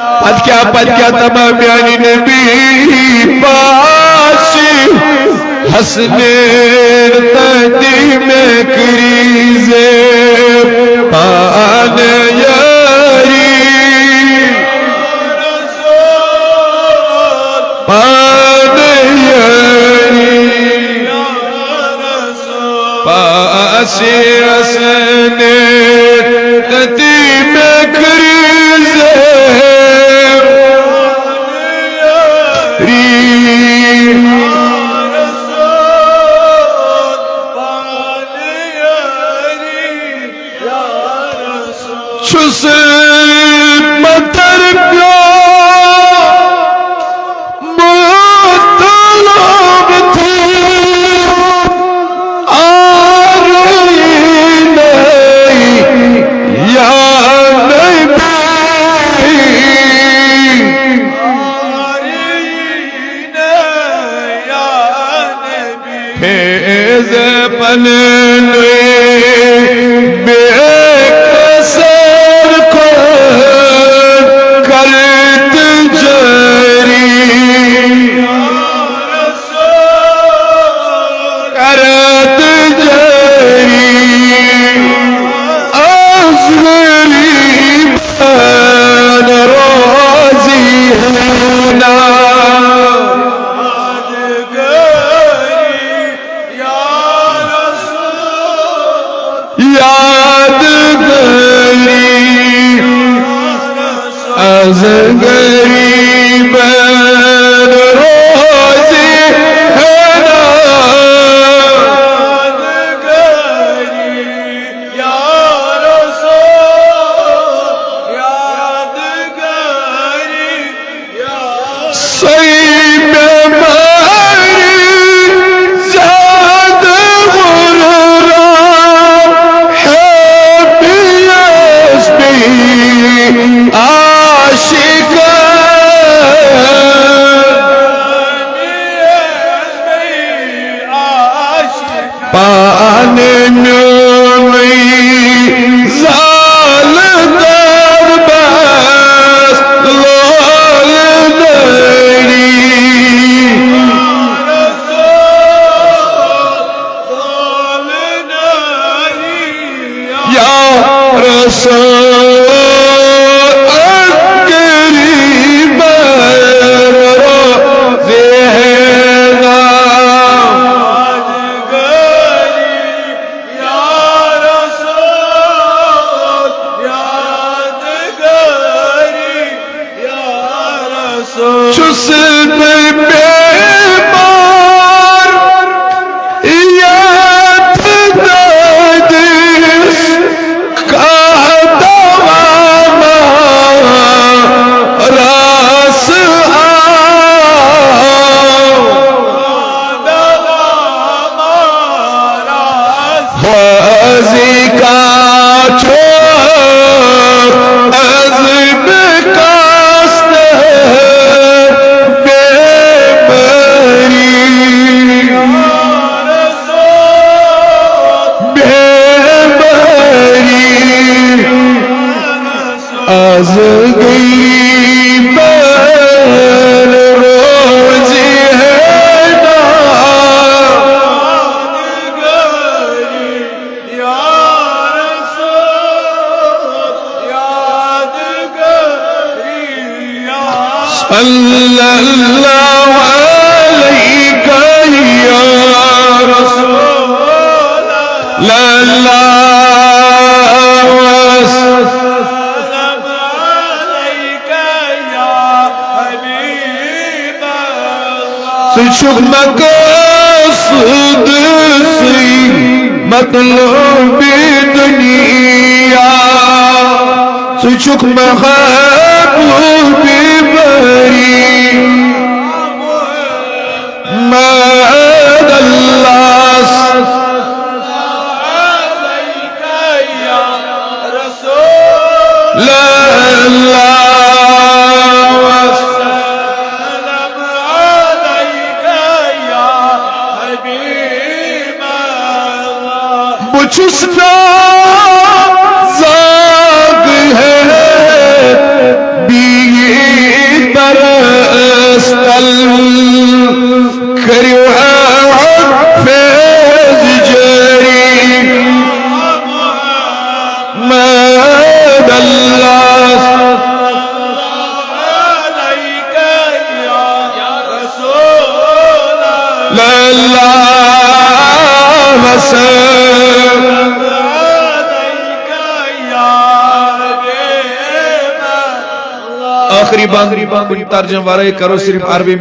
पद क्या तमाम यानी नबी पास हसने तदी में करीजे पान यारी पान यारी पास हसने तदी में करीजे छुस मतर प्यो मुतलब थी बेकसर को करत जरी करत जरी असगरी बन रोजी है ना यादगारी असगरी बन रोजी है ना यादगारी या रसूल यादगारी या सही पाने में जाल दर बस लोल दरी या रसूल छुस बेमार याद दादिस का दवा रास हाजी का असगरी बन रोजी है ना यादगारी या रसूल यादगारी या सल्लल्लाहु अलैका या रसूल अल्लाह सुशुक मकसूद सी मतलब दुनिया सुशुक महबूब बरी मदल्लास छुसना जाग है बीए تل كريوها فيز جري ما دلس عليك يا رسول الله وسلم عليك يا حبيب الله. आखिरी बात तर्जम वाले करो सिर्फ अरबी